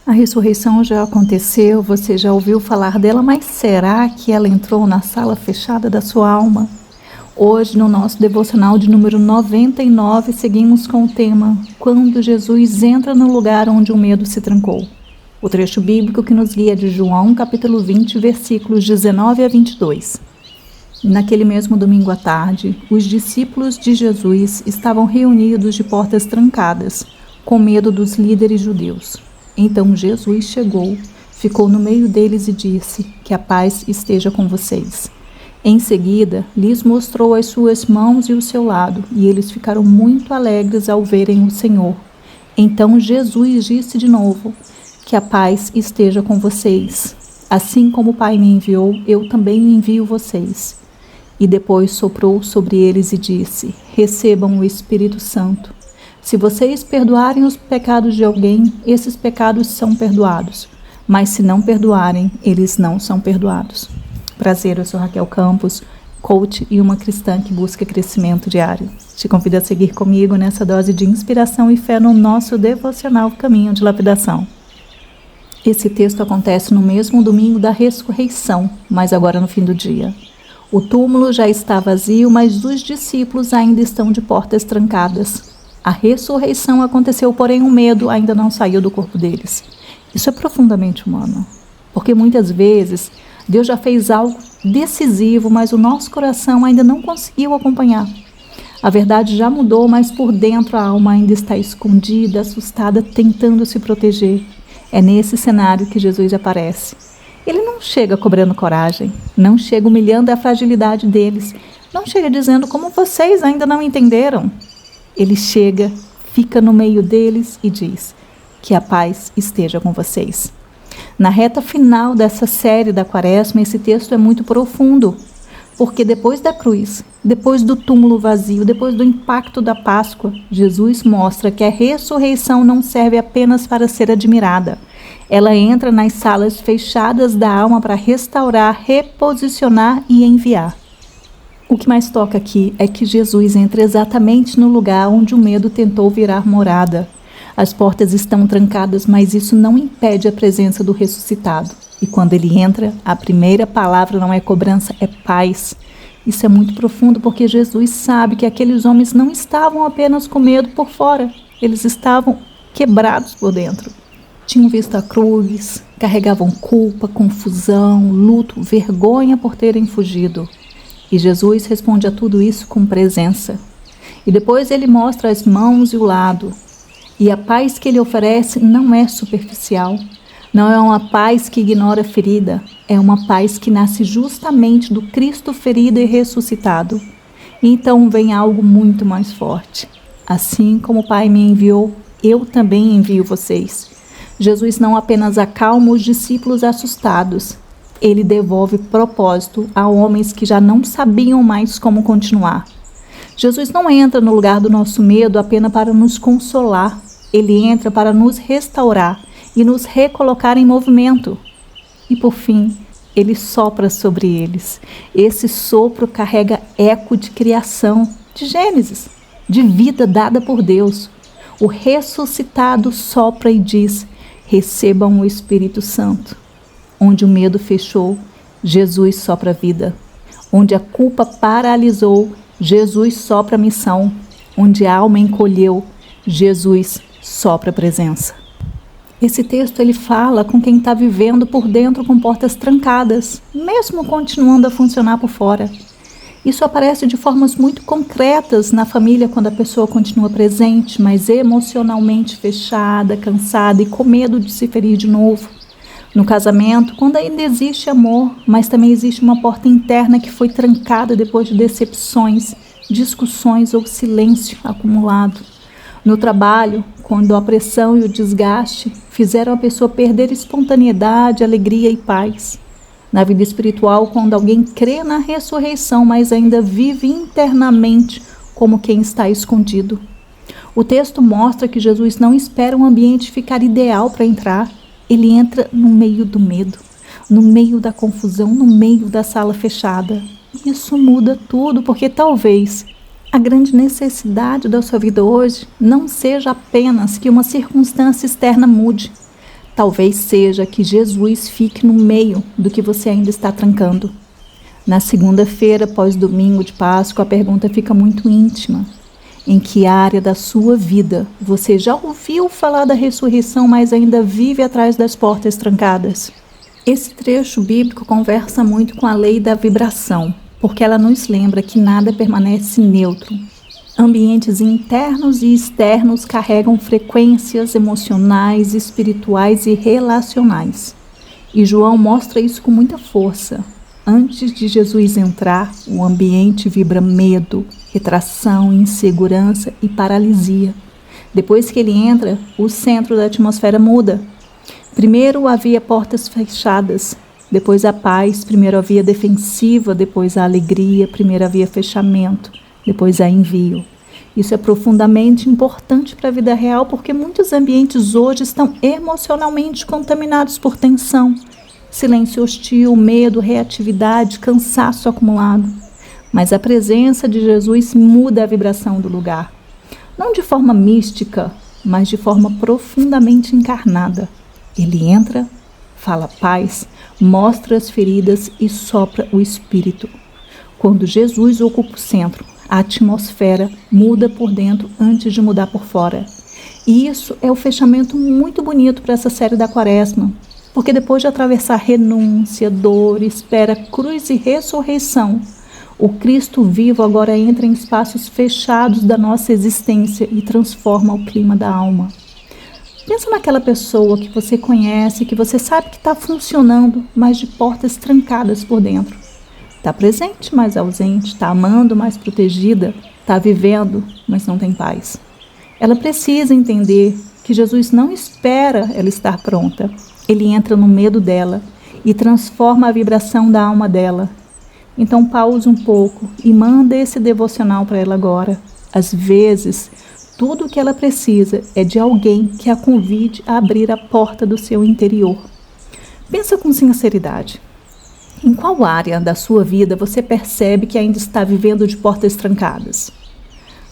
A ressurreição já aconteceu, você já ouviu falar dela, mas será que ela entrou na sala fechada da sua alma? Hoje, no nosso devocional de número 99, seguimos com o tema Quando Jesus entra no lugar onde o medo se trancou. O trecho bíblico que nos guia é de João, capítulo 20, versículos 19 a 22. Naquele mesmo domingo à tarde, os discípulos de Jesus estavam reunidos de portas trancadas, com medo dos líderes judeus. Então Jesus chegou, ficou no meio deles e disse: que a paz esteja com vocês. Em seguida, lhes mostrou as suas mãos e o seu lado, e eles ficaram muito alegres ao verem o Senhor. Então Jesus disse de novo: que a paz esteja com vocês. Assim como o Pai me enviou, eu também envio vocês. E depois soprou sobre eles e disse: recebam o Espírito Santo. Se vocês perdoarem os pecados de alguém, esses pecados são perdoados. Mas se não perdoarem, eles não são perdoados. Prazer, eu sou Raquel Campos, coach e uma cristã que busca crescimento diário. Te convido a seguir comigo nessa dose de inspiração e fé no nosso devocional Caminho de Lapidação. Esse texto acontece no mesmo domingo da ressurreição, mas agora no fim do dia. O túmulo já está vazio, mas os discípulos ainda estão de portas trancadas. A ressurreição aconteceu, porém o medo ainda não saiu do corpo deles. Isso é profundamente humano, porque muitas vezes Deus já fez algo decisivo, mas o nosso coração ainda não conseguiu acompanhar. A verdade já mudou, mas por dentro a alma ainda está escondida, assustada, tentando se proteger. É nesse cenário que Jesus aparece. Ele não chega cobrando coragem, não chega humilhando a fragilidade deles, não chega dizendo como vocês ainda não entenderam. Ele chega, fica no meio deles e diz: que a paz esteja com vocês. Na reta final dessa série da Quaresma, esse texto é muito profundo, porque depois da cruz, depois do túmulo vazio, depois do impacto da Páscoa, Jesus mostra que a ressurreição não serve apenas para ser admirada. Ela entra nas salas fechadas da alma para restaurar, reposicionar e enviar. O que mais toca aqui é que Jesus entra exatamente no lugar onde o medo tentou virar morada. As portas estão trancadas, mas isso não impede a presença do ressuscitado. E quando ele entra, a primeira palavra não é cobrança, é paz. Isso é muito profundo porque Jesus sabe que aqueles homens não estavam apenas com medo por fora, eles estavam quebrados por dentro. Tinham visto a cruz, carregavam culpa, confusão, luto, vergonha por terem fugido. E Jesus responde a tudo isso com presença. E depois ele mostra as mãos e o lado. E a paz que ele oferece não é superficial. Não é uma paz que ignora a ferida. É uma paz que nasce justamente do Cristo ferido e ressuscitado. E então vem algo muito mais forte. Assim como o Pai me enviou, eu também envio vocês. Jesus não apenas acalma os discípulos assustados. Ele devolve propósito a homens que já não sabiam mais como continuar. Jesus não entra no lugar do nosso medo apenas para nos consolar. Ele entra para nos restaurar e nos recolocar em movimento. E por fim, ele sopra sobre eles. Esse sopro carrega eco de criação, de Gênesis, de vida dada por Deus. O ressuscitado sopra e diz: recebam o Espírito Santo. Onde o medo fechou, Jesus sopra a vida. Onde a culpa paralisou, Jesus sopra a missão. Onde a alma encolheu, Jesus sopra a presença. Esse texto ele fala com quem está vivendo por dentro com portas trancadas, mesmo continuando a funcionar por fora. Isso aparece de formas muito concretas na família quando a pessoa continua presente, mas emocionalmente fechada, cansada e com medo de se ferir de novo. No casamento, quando ainda existe amor, mas também existe uma porta interna que foi trancada depois de decepções, discussões ou silêncio acumulado. No trabalho, quando a pressão e o desgaste fizeram a pessoa perder espontaneidade, alegria e paz. Na vida espiritual, quando alguém crê na ressurreição, mas ainda vive internamente como quem está escondido. O texto mostra que Jesus não espera um ambiente ficar ideal para entrar. Ele entra no meio do medo, no meio da confusão, no meio da sala fechada. Isso muda tudo, porque talvez a grande necessidade da sua vida hoje não seja apenas que uma circunstância externa mude. Talvez seja que Jesus fique no meio do que você ainda está trancando. Na segunda-feira, pós-domingo de Páscoa, a pergunta fica muito íntima. Em que área da sua vida você já ouviu falar da ressurreição, mas ainda vive atrás das portas trancadas? Esse trecho bíblico conversa muito com a lei da vibração, porque ela nos lembra que nada permanece neutro. Ambientes internos e externos carregam frequências emocionais, espirituais e relacionais. E João mostra isso com muita força. Antes de Jesus entrar, o ambiente vibra medo, retração, insegurança e paralisia. Depois que ele entra, o centro da atmosfera muda. Primeiro havia portas fechadas, depois a paz, primeiro havia defensiva, depois a alegria, primeiro havia fechamento, depois a envio. Isso é profundamente importante para a vida real porque muitos ambientes hoje estão emocionalmente contaminados por tensão, silêncio hostil, medo, reatividade, cansaço acumulado. Mas a presença de Jesus muda a vibração do lugar. Não de forma mística, mas de forma profundamente encarnada. Ele entra, fala paz, mostra as feridas e sopra o Espírito. Quando Jesus ocupa o centro, a atmosfera muda por dentro antes de mudar por fora. E isso é o fechamento muito bonito para essa série da Quaresma, porque depois de atravessar renúncia, dor, espera, cruz e ressurreição, o Cristo vivo agora entra em espaços fechados da nossa existência e transforma o clima da alma. Pensa naquela pessoa que você conhece, que você sabe que está funcionando, mas de portas trancadas por dentro. Está presente, mas ausente, está amando, mas protegida, está vivendo, mas não tem paz. Ela precisa entender que Jesus não espera ela estar pronta. Ele entra no medo dela e transforma a vibração da alma dela. Então pause um pouco e manda esse devocional para ela agora. Às vezes, tudo o que ela precisa é de alguém que a convide a abrir a porta do seu interior. Pensa com sinceridade. Em qual área da sua vida você percebe que ainda está vivendo de portas trancadas?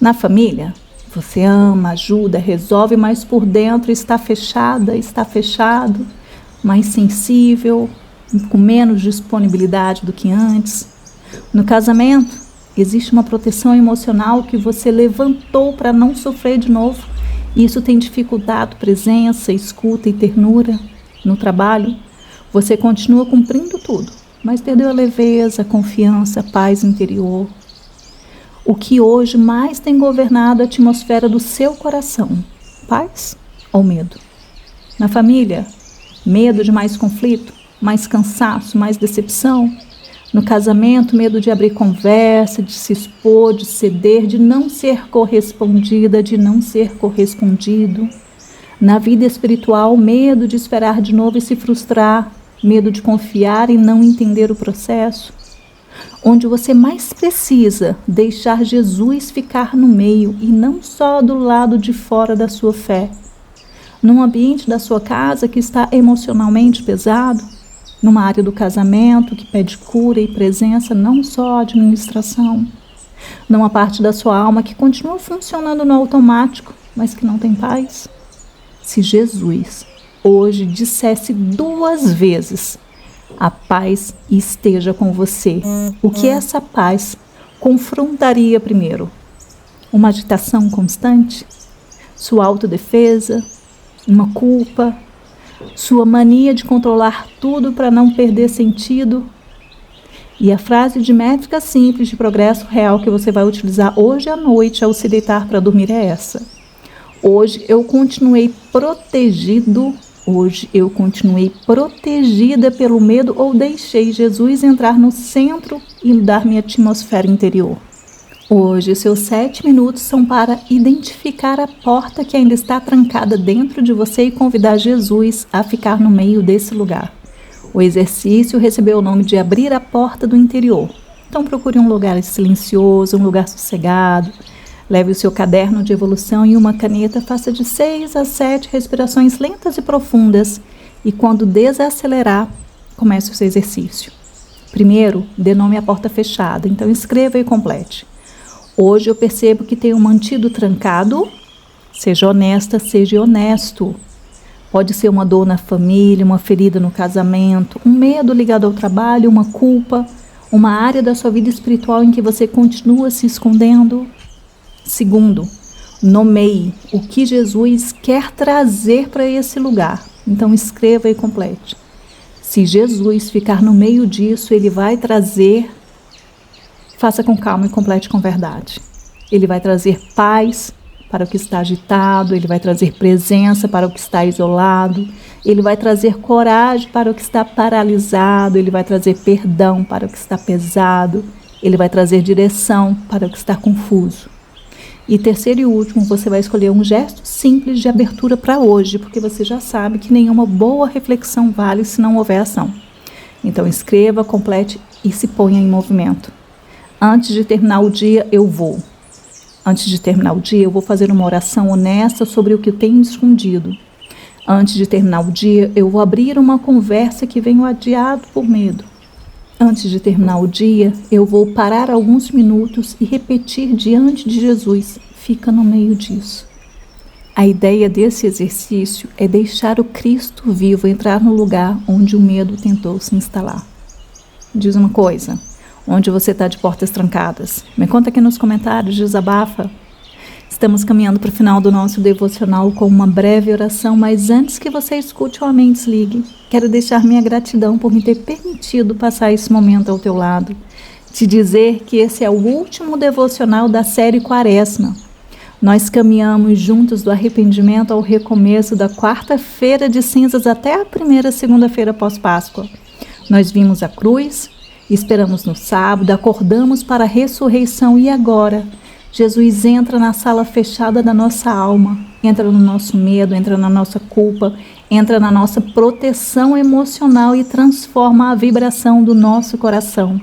Na família? Você ama, ajuda, resolve, mas por dentro está fechada, está fechado, mais sensível, com menos disponibilidade do que antes. No casamento, existe uma proteção emocional que você levantou para não sofrer de novo. E isso tem dificultado presença, escuta e ternura. No trabalho, você continua cumprindo tudo, mas perdeu a leveza, a confiança, a paz interior. O que hoje mais tem governado a atmosfera do seu coração? Paz ou medo? Na família, medo de mais conflito, mais cansaço, mais decepção? No casamento, medo de abrir conversa, de se expor, de ceder, de não ser correspondida, de não ser correspondido? Na vida espiritual, medo de esperar de novo e se frustrar, medo de confiar e não entender o processo? Onde você mais precisa deixar Jesus ficar no meio e não só do lado de fora da sua fé. Num ambiente da sua casa que está emocionalmente pesado, numa área do casamento que pede cura e presença, não só administração. Numa parte da sua alma que continua funcionando no automático, mas que não tem paz. Se Jesus hoje dissesse 2 vezes: a paz esteja com você, o que essa paz confrontaria primeiro? Uma agitação constante? Sua autodefesa? Uma culpa? Sua mania de controlar tudo para não perder sentido? E a frase de métrica simples de progresso real que você vai utilizar hoje à noite ao se deitar para dormir é essa: hoje eu continuei protegido. Hoje eu continuei protegida pelo medo ou deixei Jesus entrar no centro e mudar minha atmosfera interior. Hoje, seus 7 minutos são para identificar a porta que ainda está trancada dentro de você e convidar Jesus a ficar no meio desse lugar. O exercício recebeu o nome de abrir a porta do interior. Então procure um lugar silencioso, um lugar sossegado. Leve o seu caderno de evolução e uma caneta, faça de 6 a 7 respirações lentas e profundas e quando desacelerar, comece o seu exercício. Primeiro, dê nome à porta fechada, então escreva e complete. Hoje eu percebo que tenho mantido trancado, seja honesta, seja honesto. Pode ser uma dor na família, uma ferida no casamento, um medo ligado ao trabalho, uma culpa, uma área da sua vida espiritual em que você continua se escondendo. Segundo, nomeie o que Jesus quer trazer para esse lugar. Então escreva e complete. Se Jesus ficar no meio disso, Ele vai trazer, faça com calma e complete com verdade. Ele vai trazer paz para o que está agitado, Ele vai trazer presença para o que está isolado, Ele vai trazer coragem para o que está paralisado, Ele vai trazer perdão para o que está pesado, Ele vai trazer direção para o que está confuso. E terceiro e último, você vai escolher um gesto simples de abertura para hoje, porque você já sabe que nenhuma boa reflexão vale se não houver ação. Então escreva, complete e se ponha em movimento. Antes de terminar o dia, eu vou fazer uma oração honesta sobre o que tenho escondido. Antes de terminar o dia, eu vou abrir uma conversa que venho adiado por medo. Antes de terminar o dia, eu vou parar alguns minutos e repetir diante de Jesus: fica no meio disso. A ideia desse exercício é deixar o Cristo vivo entrar no lugar onde o medo tentou se instalar. Diz uma coisa: onde você está de portas trancadas? Me conta aqui nos comentários, desabafa. Estamos caminhando para o final do nosso devocional com uma breve oração, mas antes que você escute o Amém Desligue, quero deixar minha gratidão por me ter permitido passar esse momento ao teu lado. Te dizer que esse é o último devocional da série Quaresma. Nós caminhamos juntos do arrependimento ao recomeço da quarta-feira de cinzas até a primeira segunda-feira pós-Páscoa. Nós vimos a cruz, esperamos no sábado, acordamos para a ressurreição e agora Jesus entra na sala fechada da nossa alma, entra no nosso medo, entra na nossa culpa, entra na nossa proteção emocional e transforma a vibração do nosso coração.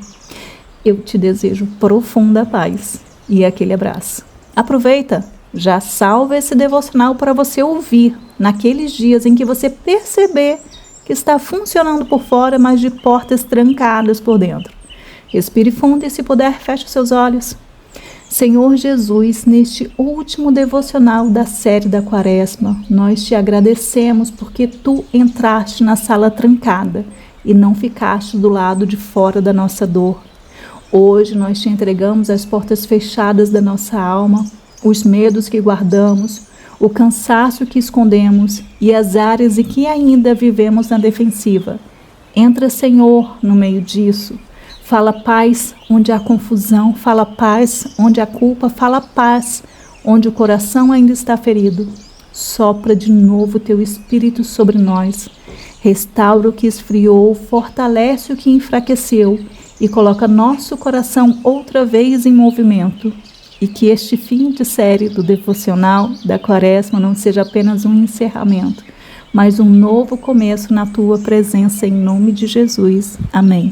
Eu te desejo profunda paz e aquele abraço. Aproveita, já salva esse devocional para você ouvir naqueles dias em que você perceber que está funcionando por fora, mas de portas trancadas por dentro. Respire fundo e, se puder, feche os seus olhos. Senhor Jesus, neste último devocional da série da Quaresma, nós te agradecemos porque tu entraste na sala trancada e não ficaste do lado de fora da nossa dor. Hoje nós te entregamos as portas fechadas da nossa alma, os medos que guardamos, o cansaço que escondemos e as áreas em que ainda vivemos na defensiva. Entra, Senhor, no meio disso. Fala paz onde há confusão, fala paz onde há culpa, fala paz onde o coração ainda está ferido. Sopra de novo teu Espírito sobre nós. Restaura o que esfriou, fortalece o que enfraqueceu e coloca nosso coração outra vez em movimento. E que este fim de série do devocional da Quaresma não seja apenas um encerramento, mas um novo começo na tua presença, em nome de Jesus. Amém.